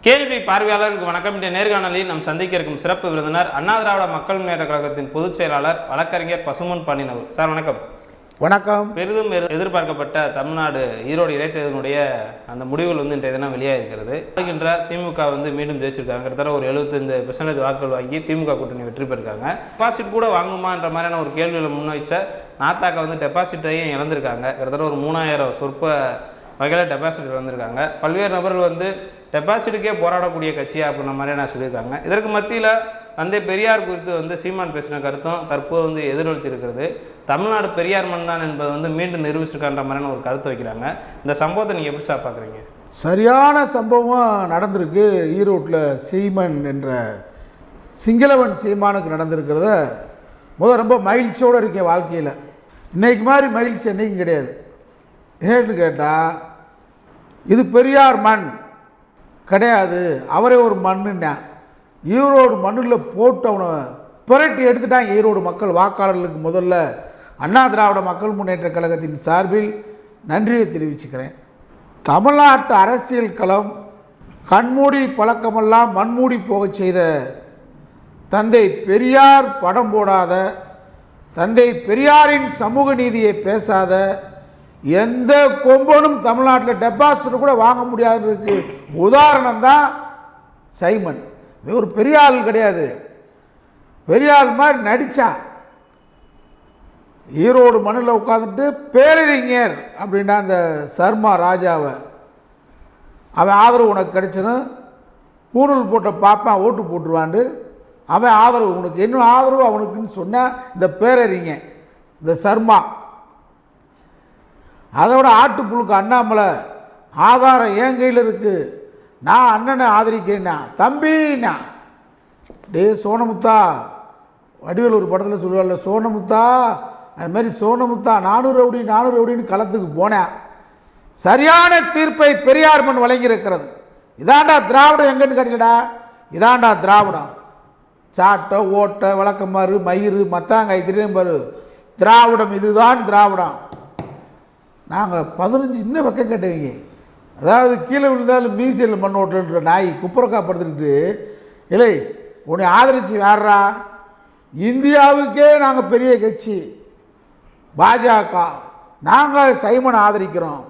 கேள்வி பார்வையாளருக்கு வணக்கம். இந்த நேர்காணலில் நாம் சந்திக்க இருக்கும் சிறப்பு விருந்தினர் அண்ணா திராவிட மக்கள் முன்னேற்ற கழகத்தின் பொதுச் செயலாளர் வழக்கறிஞர் பசும்பொன் பாண்டியன். சார் வணக்கம். வணக்கம். பெரிதும் எதிர்பார்க்கப்பட்ட தமிழ்நாடு ஈரோடு இடைத்தேர்தலுடைய அந்த முடிவுகள் இன்றைய தினம் வெளியாக இருக்கிறது. திமுக மீண்டும் ஜெயிச்சிருக்காங்க. கிட்டத்தட்ட ஒரு 75% வாக்குகள் வாங்கி திமுக கூட்டணி வெற்றி பெற்றிருக்காங்க. டெபாசிட் கூட வாங்குமான்ற மாதிரியான ஒரு கேள்விகளை முன்வைச்ச நாத்தாக்க டெபாசிட்டையும் இழந்திருக்காங்க. கிட்டத்தட்ட ஒரு 3000 சொற்ப வகையில் டெபாசிட் வந்திருக்காங்க. பல்வேறு நபர்கள் டெபாசிட்டுக்கே போராடக்கூடிய கட்சியா அப்படின்ற மாதிரி நான் சொல்லியிருக்காங்க. இதற்கு மத்தியில் தந்தை பெரியார் குறித்து சீமான் பேசின கருத்தும் தற்போது எதிரொலித்து இருக்கிறது. தமிழ்நாடு பெரியார் மண் தான் என்பது மீண்டும் நிரூபிச்சிருக்கான்ற மாதிரியான ஒரு கருத்தை வைக்கிறாங்க. இந்த சம்பவத்தை நீங்கள் எப்படி சார் பார்க்குறீங்க? சரியான சம்பவம் நடந்திருக்கு. ஈரோட்டில் சீமன் என்ற சிங்களவன் சீமானுக்கு நடந்திருக்கிறத ரொம்ப மகிழ்ச்சியோடு இருக்கேன் வாழ்க்கையில். இன்றைக்கு மாதிரி மகிழ்ச்சி என்றைக்கும் கிடையாது. ஏன்னு கேட்டால் இது பெரியார் மண் கிடையாது, அவரே ஒரு மண்ணுன்னா ஈரோடு மண்ணில் போட்டு அவனை புரட்டி எடுத்துட்டாங்க. ஈரோடு மக்கள் வாக்காளர்களுக்கு முதல்ல அண்ணா திராவிட மக்கள் முன்னேற்ற கழகத்தின் சார்பில் நன்றியை தெரிவிச்சுக்கிறேன். தமிழ்நாட்டு அரசியல் களம் கண்மூடி பழக்கமெல்லாம் மண்மூடி போக செய்த தந்தை பெரியார் படம் போடாத, தந்தை பெரியாரின் சமூக நீதியை பேசாத எந்த கொம்பனும் தமிழ்நாட்டில் டெபாசிட் கூட வாங்க முடியாதுக்கு உதாரணம் தான் சைமன். ஒரு பெரிய ஆள் கிடையாது, பெரிய ஆள் மாதிரி நடித்தான். ஈரோடு மண்ணில் உட்காந்துட்டு பேரறிஞர் அப்படின்னா அந்த சர்மா ராஜாவை அவன் ஆதரவு உனக்கு கிடைச்சுன்னு பூணூல் போட்ட பாப்பான் ஓட்டு போட்டுருவாண்டு அவன் ஆதரவு உனக்கு என்ன ஆதரவு அவனுக்குன்னு சொன்னால் இந்த பேரறிஞர் இந்த சர்மா. அதோட ஆட்டுப்புழுக்கு அண்ணாமலை ஆதாரம் என் கையில் இருக்குது, நான் அண்ணனை ஆதரிக்கிறேன்னா தம்பின்னா டே சோனமுத்தா, வடிவேல் ஒரு படத்தில் சொல்லுவாள்ல சோனமுத்தா, அதுமாரி சோனமுத்தா 400 ரவுடின்னு களத்துக்கு போனேன். சரியான தீர்ப்பை பெரியார் மண் வழங்கியிருக்கிறது. இதாண்டா திராவிடம் எங்கன்னு கேட்டீங்கடா, இதாண்டா திராவிடம். சாட்டை ஓட்டை விளக்கமாறு மயிறு மத்தாங்காய் திரும்பரு திராவிடம், இதுதான் திராவிடம். நாங்கள் 15 இன்னும் பக்கம் கேட்டவங்க. அதாவது கீழே விழுந்தாலும் மீசியில் மண் ஓட்டுன்ற நாய் குப்புறக்கா படுத்துக்கிட்டு இல்லை உன்னை ஆதரித்து வேறா, இந்தியாவுக்கே நாங்கள் பெரிய கட்சி பாஜக, நாங்கள் சைமனை ஆதரிக்கிறோம்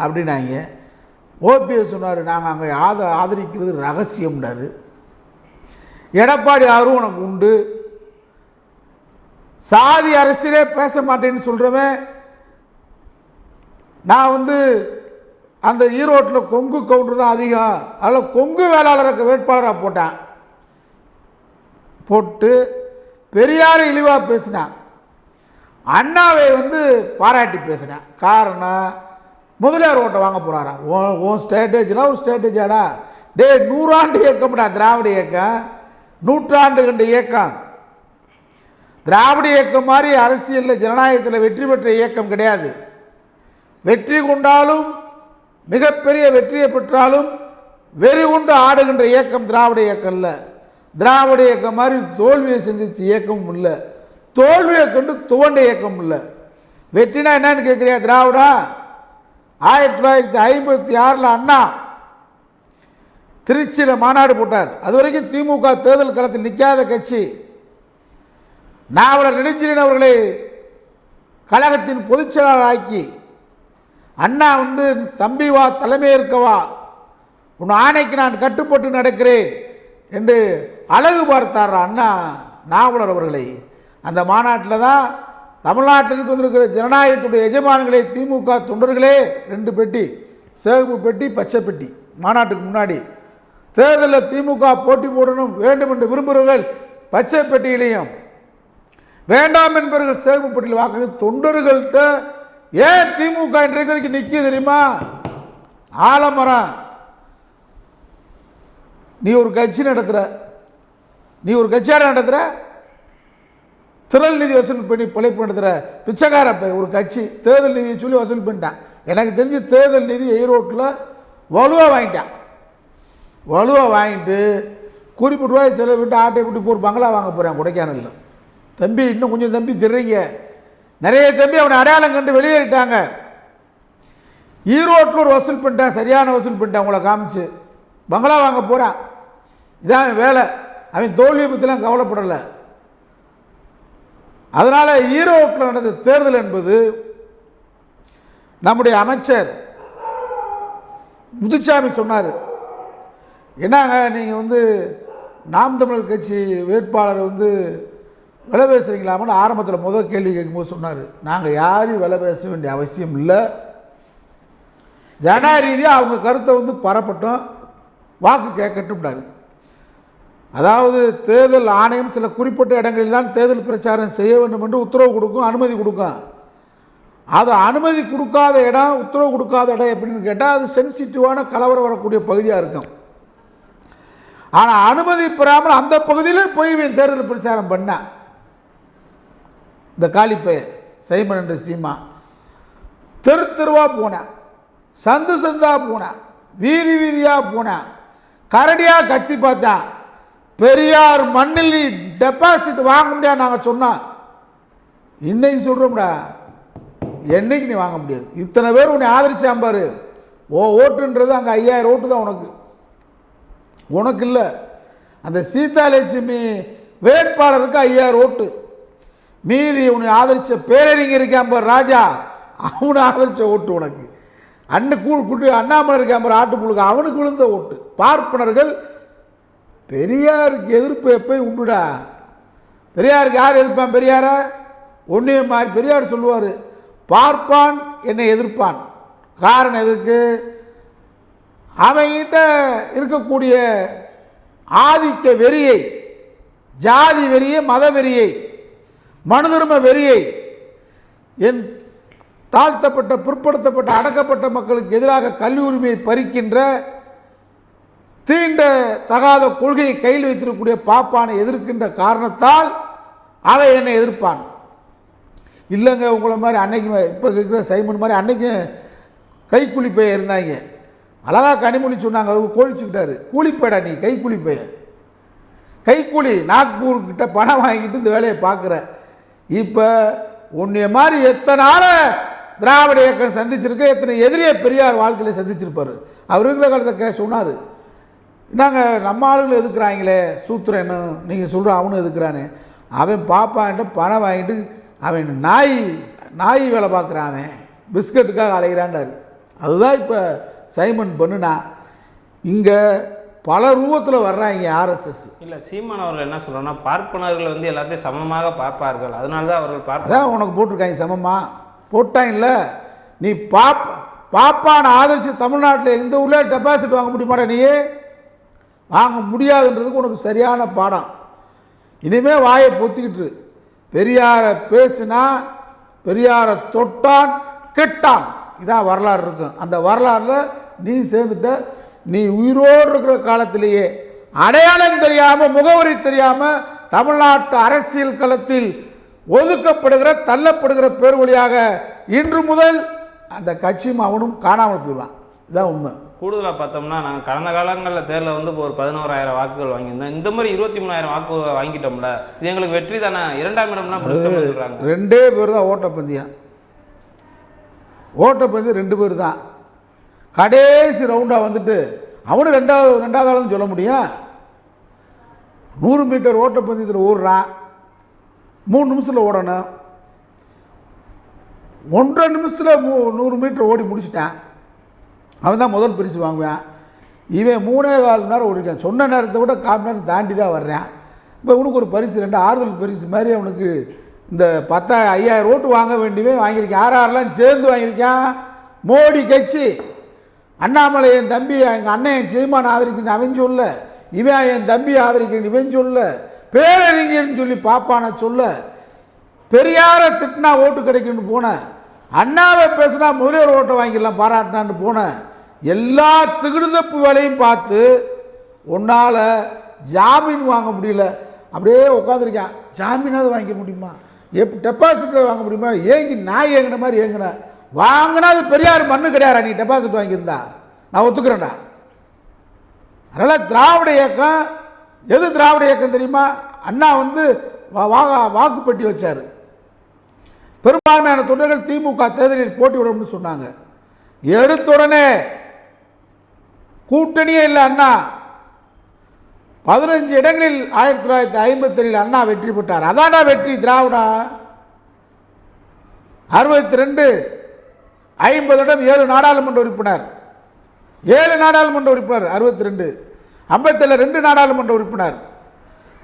அப்படின்னாங்க. ஓபிஎஸ் சொன்னார் நாங்கள் அங்கே ஆதரிக்கிறது ரகசியம்னாரு. எடப்பாடி ஆறும் உனக்கு உண்டு, சாதி அரசியலே பேச மாட்டேன்னு சொல்கிறவன் நான் அந்த ஈரோட்டில் கொங்கு கவுண்டர் தான் அதிகம், அதில் கொங்கு வேளாளருக்கு வேட்பாளராக போட்டு பெரியாரை இழிவாக பேசினான், அண்ணாவை பாராட்டி பேசினேன். காரணம் முதலியார் ஓட்டை வாங்க போகிறாராம். உன் ஸ்ட்ராட்டஜிலாம் ஒரு ஸ்ட்ராட்டஜியாடா டே, 100 ஆண்டு இயக்கம்டா திராவிட இயக்கம், 100 ஆண்டு கண்ட இயக்கம். திராவிட இயக்கம் மாதிரி அரசியலில் ஜனநாயகத்தில் வெற்றி பெற்ற இயக்கம் கிடையாது. வெற்றி கொண்டாலும் மிகப்பெரிய வெற்றியை பெற்றாலும் வெறி கொண்டு ஆடுகின்ற இயக்கம் திராவிட இயக்கம் இல்லை. திராவிட இயக்கம் மாதிரி தோல்வியை சந்தித்த இயக்கமும் இல்லை, தோல்வியை கண்டு துவண்ட இயக்கம் இல்லை. வெற்றினா என்னன்னு கேட்குறியா? திராவிடா 1956 அண்ணா திருச்சியில் மாநாடு போட்டார். அது வரைக்கும் திமுக தேர்தல் களத்தில் நிற்காத கட்சி. நாவலர் நெடுஞ்செழியன் அவர்களை கழகத்தின் பொதுச் செயலாளர் ஆக்கி அண்ணா தம்பி வா தலைமையேற்கவா, உன் ஆணைக்கு நான் கட்டுப்பட்டு நடக்கிறேன் என்று அழகு பார்த்தார் அண்ணா நாவலர் அவர்களை. அந்த மாநாட்டில் தான் தமிழ்நாட்டிற்கு வந்திருக்கிற ஜனநாயகத்துடைய எஜமான்களே திமுக தொண்டர்களே 2 பெட்டி, சிவப்பு பெட்டி பச்சை பெட்டி. மாநாட்டுக்கு முன்னாடி தேர்தலில் திமுக போட்டி போடணும் வேண்டும் என்று விரும்புகிறவர்கள் பச்சை பெட்டியிலையும், வேண்டாம் என்பவர்கள் சிவப்பு பெட்டியில் வாக்கு. தொண்டர்கள்ட்ட ஏன் திமுக இன்றைக்கு வரைக்கும் நிற்க தெரியுமா? ஆலமரம். நீ ஒரு கட்சி நடத்துகிற, நீ ஒரு கட்சியார நடத்துகிற, திரள் நிதி வசூல் பண்ணி பிழைப்பு நடத்துகிற பிச்சைக்கார ஒரு கட்சி தேர்தல் நிதியை சொல்லி வசூல் பண்ணிட்டான். எனக்கு தெரிஞ்சு தேர்தல் நிதி ஈரோட்டில் வலுவாக வாங்கிட்டான். வலுவாக வாங்கிட்டு குறிப்பிட்ட ரூபாய் செலவு விட்டு ஆட்டை விட்டு போய் பங்களா வாங்க போகிறேன் கொடைக்கானலில். தம்பி இன்னும் கொஞ்சம் தம்பி தெரியுங்க, நிறைய தம்பி அவனை அடையாளம் கண்டு வெளியேறிட்டாங்க. ஈரோட்டில் ஒரு வசூல் பண்ணிட்டேன், சரியான வசூல் பண்ணிட்டேன் உங்களை காமிச்சு. பங்களா வாங்க போகிறான். இதான் வேலை. அவன் தோல்வியை பற்றிலாம் கவலைப்படலை. அதனால் ஈரோட்டில் நடந்த தேர்தல் என்பது நம்முடைய அமைச்சர் முத்துசாமி சொன்னார், என்னங்க நீங்கள் நாம் தமிழர் கட்சி வேட்பாளர் விலை பேசுகிறீங்களாமன்னு ஆரம்பத்தில் முதல் கேள்வி கேட்கும்போது சொன்னார், நாங்கள் யாரையும் விலை பேச வேண்டிய அவசியம் இல்லை, ஜன ரீதியாக அவங்க கருத்தை பரப்பட்டும், வாக்கு கேட்கட்டும்னாரு. அதாவது தேர்தல் ஆணையம் சில குறிப்பிட்ட இடங்களில் தான் தேர்தல் பிரச்சாரம் செய்ய வேண்டும் என்று உத்தரவு கொடுக்கும், அனுமதி கொடுக்கும். அது அனுமதி கொடுக்காத இடம், உத்தரவு கொடுக்காத இடம் எப்படின்னு கேட்டால் அது சென்சிட்டிவான கலவரம் வரக்கூடிய பகுதியாக இருக்கும். ஆனால் அனுமதி பெறாமல் அந்த பகுதியில் போய் தேர்தல் பிரச்சாரம் பண்ண இந்த காலிப்பைய சைமன் என்ற சீமா தெரு தெருவாக போனேன், சந்து சந்தாக போனேன், வீதி வீதியாக போனேன், கரடியாக கத்தி பார்த்தேன். பெரியார் மண்ணில் டெபாசிட் வாங்க முடியாது நாங்கள் சொன்னோம். இன்னைக்கு சொல்கிறோம்டா, என்னைக்கு நீ வாங்க முடியாது. இத்தனை பேர் உன்னை ஆதரிச்சாம்பாரு. ஓட்டுன்றது அங்கே 5000 ஓட்டு தான் உனக்கு இல்லை. அந்த சீதாலட்சுமி வேட்பாளருக்கு 5000 ஓட்டு. மீதி உன்னை ஆதரித்த பேரறிஞர் இருக்காம்பார் ராஜா, அவனை ஆதரித்த ஓட்டு உனக்கு. அண்ணாமலை இருக்காம்பார் ஆட்டுப்புழுக்கு, அவனுக்கு விழுந்த ஓட்டு. பார்ப்பனர்கள் பெரியாருக்கு எதிர்ப்பு எப்போயும் உண்டுடா. பெரியாருக்கு யார் எதிர்ப்பான்? பெரியார ஒன்றே மாதிரி பெரியார் சொல்லுவார், பார்ப்பான் என்னை எதிர்ப்பான். காரணம் எதுக்கு? அவங்கிட்ட இருக்கக்கூடிய ஆதிக்க வெறியை, ஜாதி வெறியை, மத வெறியை, மனுதர்ம வெறியை, என் தாழ்த்தப்பட்ட பிற்படுத்தப்பட்ட அடக்கப்பட்ட மக்களுக்கு எதிராக கல்வி உரிமையை பறிக்கின்ற தீண்ட தகாத கொள்கையை கையில் வைத்திருக்கக்கூடிய பாப்பானை எதிர்க்கின்ற காரணத்தால் அவை என்னை எதிர்ப்பான். இல்லைங்க உங்களை மாதிரி அன்னைக்கு இப்போ இருக்கிற சைமன் மாதிரி அன்னைக்கும் கைக்கூலிப்பைய இருந்தாங்க. அழகாக கனிமொழி சொன்னாங்க, அவர் கோழிச்சுக்கிட்டாரு, கூலிப்பேடா நீ, கைக்கூலிப்பைய, கைக்கூலி, நாக்பூர்கிட்ட பணம் வாங்கிட்டு இந்த வேலையை பார்க்குற. இப்போ உன்னைய மாதிரி எத்தனை நாள் திராவிட இயக்கம் சந்திச்சிருக்கு, எத்தனை எதிரியை பெரியார் வாழ்க்கையில் சந்திச்சிருப்பார். அவர் இருக்கிற காலத்தில் சொன்னார், நாங்கள் நம்ம ஆளுங்களை எதுக்குறாங்களே சூத்திரன்னு நீங்கள் சொல்கிற அவனும் எதுக்குறானே, அவன் பாப்பான்ட்டு பணம் வாங்கிட்டு அவன் நாய் வேலை பார்க்குறான், அவன் பிஸ்கட்டுக்காக அலைகிறான்டாரு. அதுதான் இப்போ சைமன் பண்ணுனா. இங்கே பல ரூபத்தில் வர்றாங்க ஆர்எஸ்எஸ். இல்லை, சீமான் அவர்கள் என்ன சொல்கிறோன்னா, பார்ப்பனர்கள் எல்லாத்தையும் சமமாக பார்ப்பார்கள், அதனால தான் அவர்கள் அதான் உனக்கு போட்டிருக்காங்க சமமாக போட்டாங்கல்ல. நீ பாப்பானை ஆதரித்து தமிழ்நாட்டில் எந்த ஊரில் டெபாசிட் வாங்க முடியுமாடா? நீ வாங்க முடியாதுன்றதுக்கு உனக்கு சரியான பாடம். இனிமேல் வாயை பொத்திக்கிட்டு பெரியாரை பேசுனா பெரியாரை தொட்டான் கெட்டான், இதான் வரலாறு இருக்கும். அந்த வரலாறில் நீ சேர்ந்துட்ட. நீ உயிரோடு இருக்கிற காலத்திலேயே அடையாளம் தெரியாமல், முகவரி தெரியாமல் தமிழ்நாட்டு அரசியல் களத்தில் ஒதுக்கப்படுகிற தள்ளப்படுகிற பேர் வழியாக இன்று முதல் அந்த கட்சியும் அவனும் காணாமல் போயிடுவான். இதுதான் உண்மை. கூடுதலாக பார்த்தோம்னா, நாங்கள் கடந்த காலங்களில் தேர்தலில் இப்போ ஒரு 11000 வாக்குகள் வாங்கியிருந்தோம். இந்த மாதிரி 23000 வாக்கு வாங்கிட்டோம்ல, இது எங்களுக்கு வெற்றி தானே. 2ஆம் இடம்னா சொல்கிறாங்க. 2 பேர் தான் ஓட்டப்பந்தயம். ஓட்டப்பந்தயம் 2 பேர் தான். கடைசி ரவுண்டாக வந்துட்டு அவனு ரெண்டாவது ஆளுன்னு சொல்ல முடியும். 100 மீட்டர் ஓட்டப்பந்தயத்தில் ஓடுறான், 3 நிமிஷத்தில் ஓடணும். 1.5 நிமிஷத்தில் 100 மீட்டர் ஓடி முடிச்சிட்டான். அவன் தான் முதல் பரிசு வாங்குவான். இவன் 3.25 மணி நேரம் ஓடிருக்கான். சொன்ன நேரத்தை விட 1/4 மணி நேரம் தாண்டி தான் வர்றான். இப்போ இவனுக்கு ஒரு பரிசு, 2 ஆறுதல் பரிசு மாதிரி அவனுக்கு இந்த 5000 ஓட்டு வாங்க வேண்டியவன் வாங்கியிருக்கான். யாரெல்லாம் சேர்ந்து வாங்கியிருக்கான்? மோடி கட்சி, அண்ணாமலை என் தம்பி, எங்கள் அண்ணன் என் சீமான் ஆதரிக்கணும் அவன் சொல்ல, இவன் என் தம்பி ஆதரிக்கணும் இவன் சொல்ல, பேரறிஞர்னு சொல்லி பாப்பான சொல்ல, பெரியாரை திட்டினா ஓட்டு கிடைக்குன்னு போனேன், அண்ணாவை பேசுனா முதலியார் ஓட்டை வாங்கிடலாம் பாராட்டினான்னு போனேன். எல்லா திகிடுதப்பு வேலையும் பார்த்து உன்னால் ஜாமீன் வாங்க முடியல. அப்படியே உட்காந்துருக்கான். ஜாமீனாவது வாங்கிக்க முடியுமா? டெபாசிட் வாங்க முடியுமா? ஏங்கி நான் ஏங்கின மாதிரி ஏங்கின. வாங்கினா அது பெரியார் மண்ணு கிடையாது. நீ டெபாசிட் வாங்கியிருந்தா நான் ஒத்துக்கிறேன்டா. அதனால் திராவிட இயக்கம் எது திராவிட இயக்கம் தெரியுமா? அண்ணா வாக்குப்பட்டி வச்சார். பெரும்பான்மையான தொண்டர்கள் திமுக தேர்தலில் போட்டி விடணும்னு சொன்னாங்க. எடுத்த உடனே கூட்டணியே இல்லை அண்ணா. 15 இடங்களில் 1957 அண்ணா வெற்றி பெற்றார். அதான்டா வெற்றி திராவிடா. 62 50 இடம் 7 நாடாளுமன்ற உறுப்பினர் 62 57 2 நாடாளுமன்ற உறுப்பினர்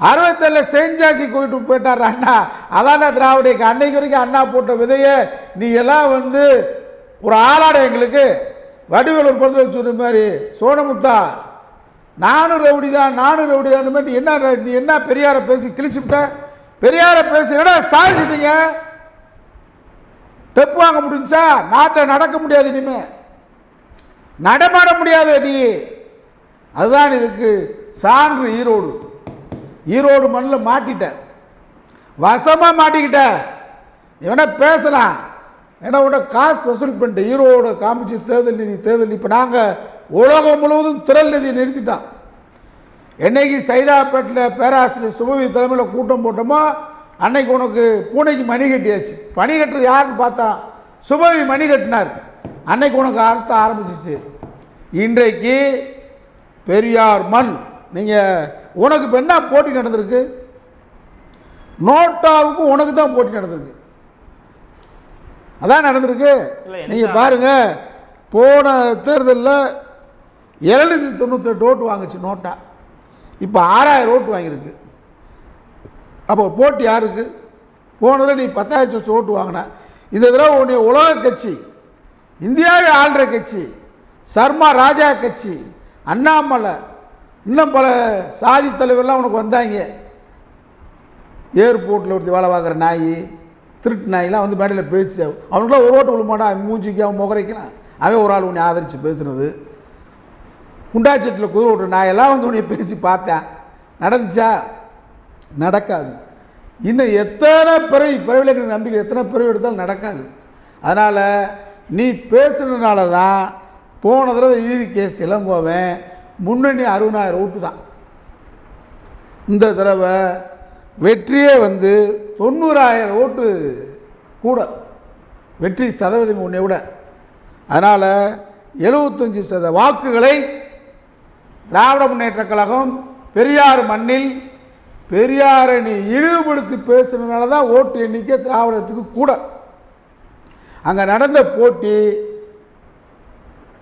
67 செயின்ட் ஜார்ஜி கோயிட்டு போயிட்டார் அண்ணா. அதான திராவிடக்கு அன்னைக்கு வரைக்கும் அண்ணா போட்ட விதையை நீ எல்லாம் வந்து ஒரு ஆளாட எங்களுக்கு வடிவேல் ஒரு படத்தில் வச்சுருந்த மாதிரி சோனமுத்தா நானும் ரவுடி தான் மாதிரி நீ என்ன பெரியாரை பேசி கிழிச்சுவிட்ட? பெரியாரை பேசி என்னடா சாதிச்சிட்டீங்க? டெப்பு வாங்க முடிஞ்சா? நாட்டை நடக்க முடியாது, இனிமே நடமாட முடியாது நீ. அதுதான் இதுக்கு சான்று. ஈரோடு மண்ணில் மாட்டிட்ட, வசமாக மாட்டிக்கிட்ட. இவனை பேசலாம், ஏன்னா உட காசு வசூல் பண்ணிட்டு ஈரோட காமிச்சு தேர்தல் நிதி. இப்போ நாங்கள் உலகம் முழுவதும் திரள் நிதி நிறுத்திட்டோம். என்னைக்கு சைதாப்பேட்டில் பேராசிரியர் சுபவி தலைமையில் கூட்டம் போட்டோமோ அன்னைக்கு உனக்கு பூனைக்கு மணி கட்டியாச்சு. பணி கட்டுறது யாருன்னு பார்த்தா சுபவி மணி கட்டினார். அன்னைக்கு உனக்கு அர்த்தம் ஆரம்பிச்சிச்சு. இன்றைக்கு பெரியார் மண். நீங்கள் உனக்கு இப்போ என்ன போட்டி நடந்திருக்கு? நோட்டாவுக்கும் உனக்கு தான் போட்டி நடந்திருக்கு. அதான் நடந்திருக்கு. நீங்கள் பாருங்கள், போன தேர்தலில் 798 ஓட்டு வாங்குச்சு நோட்டா. இப்போ 6000 ஓட்டு வாங்கியிருக்கு. அப்போ போட்டி யாருக்கு? போனதில் நீ 10,000 ஓட்டு வாங்கின. இந்த தடவை உன்னை உலக கட்சி, இந்தியாவை ஆள்ற கட்சி, சர்மா ராஜா கட்சி, அண்ணாமலை, இன்னும் பல சாதி தலைவர்லாம் உனக்கு வந்தாங்க. ஏர்போர்ட்டில் ஒருத்தி வேலை பார்க்குற நாய், திருட்டு நாயெலாம் வந்து மேடையில் பேச்சு. அவனுக்குலாம் ஒரு ஓட்டு விழுமாட்டா, அவன் மூஞ்சிக்கு அவன் முகரைக்கலாம். அவன் ஒரு ஆள் உன்னை ஆதரித்து பேசுனது. குண்டாச்சத்தில் குதிரை ஓட்டுற நாயெல்லாம் வந்து உன்னை பேசி பார்த்தேன். நடந்துச்சா? நடக்காது. இன்னும் எத்தனை பிறவில நம்பிக்கை எத்தனை பிறவி எடுத்தாலும் நடக்காது. அதனால் நீ பேசுனதுனால தான் போன தடவை EVKS இளங்கோவன் முன்னணி 60,000 ஓட்டு தான். இந்த தடவை வெற்றியே வந்து 90,000 ஓட்டு கூட, வெற்றி சதவீதம் உன்னை விட. அதனால் 75% வாக்குகளை திராவிட முன்னேற்ற கழகம் பெரியார் மண்ணில் பெரியாரை நீ இழிவுபடுத்தி பேசுனதுனால தான் ஓட்டு எண்ணிக்கை திராவிடத்துக்கு கூட. அங்கே நடந்த போட்டி,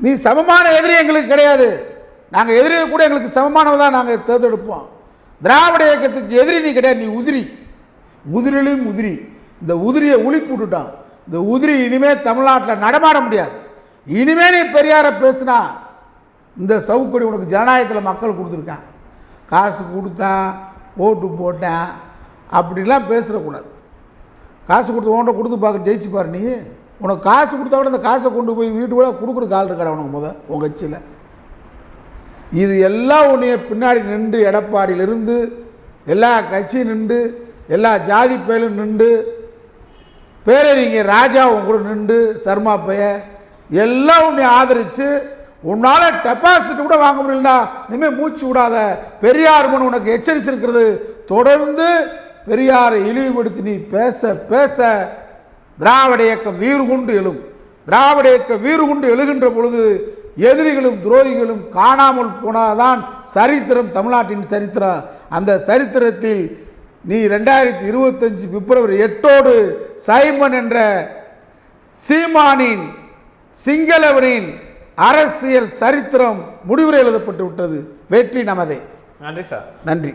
நீ சமமான எதிரி எங்களுக்கு கிடையாது. நாங்கள் எதிரியை கூட எங்களுக்கு சமமானவை தான் நாங்கள் தேர்ந்தெடுப்போம். திராவிட இயக்கத்துக்கு எதிரி நீ கிடையாது, நீ உதிரி. உதிரிலையும் உதிரி. இந்த உதிரியை உளிப்பு விட்டுட்டான். இந்த உதிரி இனிமேல் தமிழ்நாட்டில் நடமாட முடியாது. இனிமே நீ பெரியாரை பேசுனா இந்த சவுக்கடி உனக்கு ஜனநாயகத்தில் மக்கள் கொடுத்துருக்கான். காசு கொடுத்தான், ஓட்டு போட்டேன், அப்படிலாம் பேசுகிறக்கூடாது. காசு கொடுத்து ஓண்ட கொடுத்து பார்க்க ஜெயிச்சு பாரு. நீ உனக்கு காசு கொடுத்தா கூட இந்த காசை கொண்டு போய் வீட்டு கூட கொடுக்குறதுக்கு ஆள் இருக்கடா உனக்கு உங்கள் கட்சியில். இது எல்லாம் உன்னைய பின்னாடி நின்று எடப்பாடியிலிருந்து எல்லா கட்சியும் நின்று எல்லா ஜாதி பயிலும் நின்று பேரறிஞர் ராஜா உங்க கூட நின்று சர்மா பைய எல்லாம் உன்னை ஆதரித்து உன்னால் டெபாசிட் கூட வாங்க முடியலடா. இனிமேல் மூச்சு விடாத. பெரியார் மண் உனக்கு எச்சரிச்சிருக்கிறது. தொடர்ந்து பெரியாரை இழிவுபடுத்தி நீ பேச பேச திராவிட இயக்கம் வீறு கொண்டு எழும். திராவிட இயக்கம் வீறு கொண்டு எழுகின்ற பொழுது எதிரிகளும் துரோகிகளும் காணாமல் போனாதான் சரித்திரம், தமிழ்நாட்டின் சரித்திரம். அந்த சரித்திரத்தில் நீ 2025 பிப்ரவரி 8 சைமன் என்ற சீமானின் சிங்களவனின் அரசியல் சரித்திரம் முடிவுரை எழுதப்பட்டு விட்டது. வெற்றி நமதே. நன்றி சார். நன்றி.